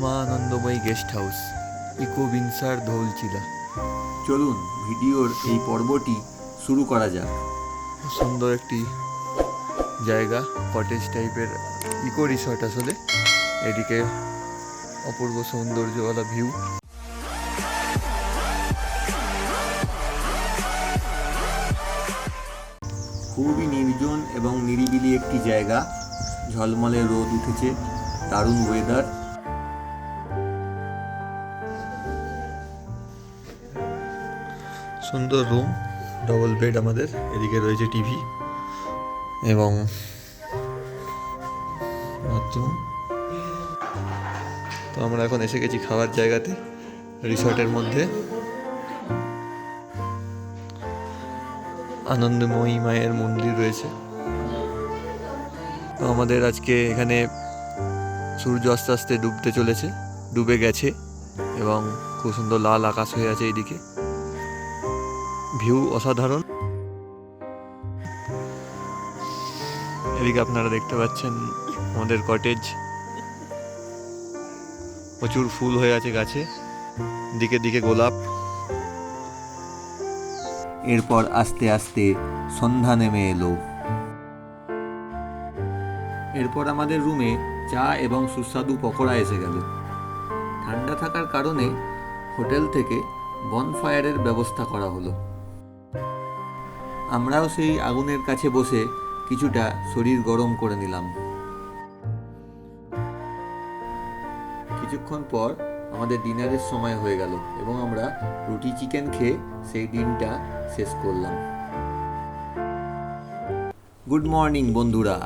মা আনন্দময়ী guest house, eco Binsar ধৌলচিলা। চলুন ভিডিওর এই পর্বটি শুরু করা যাক। সুন্দর একটি জায়গা, কটেজ টাইপের ইকো রিসর্ট আসলে। এদিকে অপূর্ব সৌন্দর্যওয়ালা ভিউ। খুবই নির্জন এবং নিরিবিলি একটি জায়গা। ঝলমলে রোদ উঠেছে, দারুণ ওয়েদার। সুন্দর রুম, ডবল বেড আমাদের। এদিকে রয়েছে টিভি এবং বাথরুম। তো আমরা এখন এসে গেছি খাওয়ার জায়গাতে, রিসর্টের মধ্যে। আনন্দময়ী মায়ের মন্দির রয়েছে। তো আমাদের আজকে এখানে সূর্য আস্তে আস্তে ডুবতে চলেছে, ডুবে গেছে এবং খুব সুন্দর লাল আকাশ হয়ে আছে এইদিকে। ভিউ অসাধারণ। এদিকে আপনারা দেখতে পাচ্ছেন আমাদের কটেজ, প্রচুর ফুল হয়ে আছে গাছে, দিকে দিকে গোলাপ। এরপর আস্তে আস্তে সন্ধ্যা নেমে এলো। এরপর আমাদের রুমে চা এবং সুস্বাদু পকোড়া এসে গেল। ঠান্ডা থাকার কারণে হোটেল থেকে বনফায়ারের ব্যবস্থা করা হলো। আমরাও সেই আগুনের কাছে বসে কিছুটা শরীর গরম করে নিলাম। কিছুক্ষণ পর আমাদের ডিনারের সময় হয়ে গেল এবং আমরা রুটি চিকেন খেয়ে সেই দিনটা শেষ করলাম। গুড মর্নিং বন্ধুরা।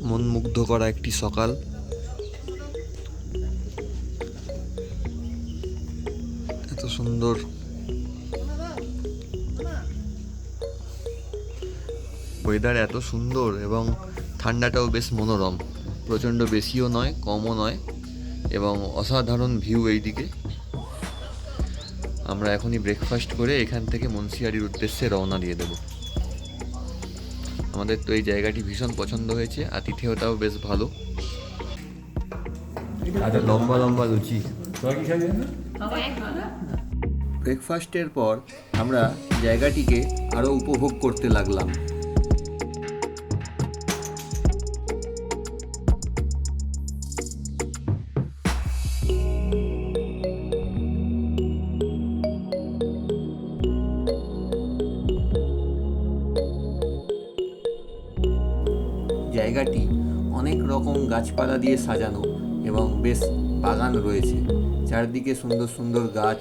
মন মুগ্ধ করা একটি সকাল। এত সুন্দর ওয়েদার, এত সুন্দর এবং ঠান্ডাটাও বেশ মনোরম। প্রচণ্ড বেশিও নয়, কমও নয়, এবং অসাধারণ ভিউ এইদিকে। আমরা এখনই ব্রেকফাস্ট করে এখান থেকে মুন্সিয়ারির উদ্দেশ্যে রওনা দিয়ে দেব। আমাদের তো এই জায়গাটি ভীষণ পছন্দ হয়েছে, আতিথেয়তাও বেশ ভালো। লম্বা লম্বা লুচি। ব্রেকফাস্টের পর আমরা জায়গাটিকে আরও উপভোগ করতে লাগলাম। জায়গাটি অনেক রকম গাছপালা দিয়ে সাজানো এবং বেশ বাগান রয়েছে, চারদিকে সুন্দর সুন্দর গাছ।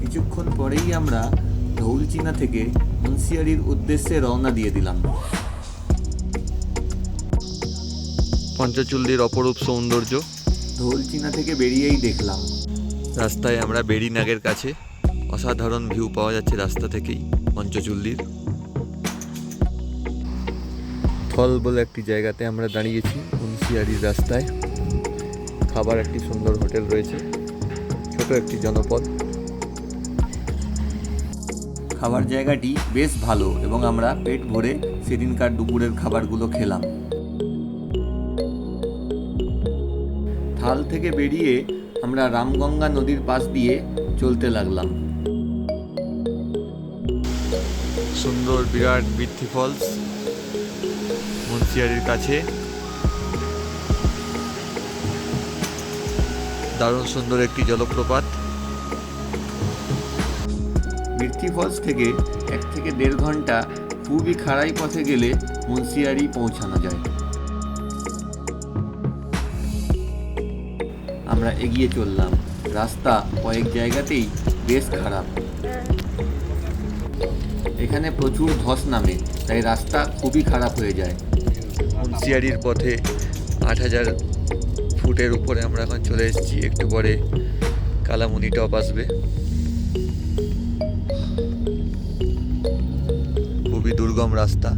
কিছুক্ষণ পরেই আমরা ধৌলচিনা থেকে মুন্সিয়ারির উদ্দেশ্যে রওনা দিয়ে দিলাম। পঞ্চচুল্লির অপরূপ সৌন্দর্য ধৌলচিনা থেকে বেরিয়েই দেখলাম। রাস্তায় আমরা বেড়িনাগের কাছে, অসাধারণ ভিউ পাওয়া যাচ্ছে রাস্তা থেকেই পঞ্চচুল্লির। থল বলে একটি জায়গাতে আমরা দাঁড়িয়েছি মুন্সিয়ারির রাস্তায়। খাবার একটি সুন্দর হোটেল রয়েছে, ছোট একটি জনপদ। খাবার জায়গাটি বেশ ভালো এবং আমরা পেট ভরে সেদিনকার দুপুরের খাবারগুলো খেলাম। থাল থেকে বেরিয়ে আমরা রামগঙ্গা নদীর পাশ দিয়ে চলতে লাগলাম। সুন্দর বিরাট বৃদ্ধি ফলস মুন্সিয়ারির কাছে। দারুণ সুন্দর একটি জলপ্রপাত। বৃদ্ধি ফলস থেকে 1 থেকে 1.5 ঘন্টা খুবই খাড়াই পথে গেলে মুন্সিয়ারি পৌঁছানো যায়। আমরা এগিয়ে চললাম। রাস্তা কয়েক জায়গাতেই বেশ খারাপ। এখানে প্রচুর ধস নামে, তাই রাস্তা খুবই খারাপ হয়ে যায়। মুন্সিয়ারির পথে 8000 ফুটের উপরে আমরা এখন চলে এসেছি। একটু পরে কালামুনি টপ আসবে। খুবই দুর্গম রাস্তা,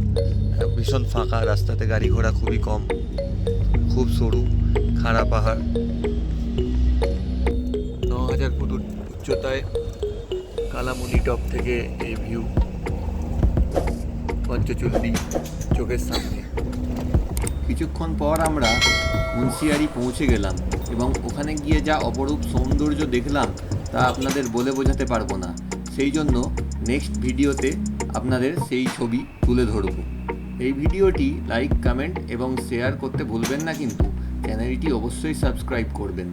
ভীষণ ফাঁকা। রাস্তাতে গাড়ি ঘোড়া খুবই কম, খুব সরু, খাড়া পাহাড়। 9000 ফুট উচ্চতায় কালামুনি টপ থেকে এই ভিউ। চল্লি চোখের সামনে। কিছুক্ষণ পর আমরা মুন্সিয়ারি পৌঁছে গেলাম এবং ওখানে গিয়ে যা অপরূপ সৌন্দর্য দেখলাম তা আপনাদের বলে বোঝাতে পারবো না। সেই জন্য নেক্সট ভিডিওতে আপনাদের সেই ছবি তুলে ধরব। এই ভিডিওটি লাইক, কমেন্ট এবং শেয়ার করতে ভুলবেন না, কিন্তু চ্যানেলটি অবশ্যই সাবস্ক্রাইব করবেন।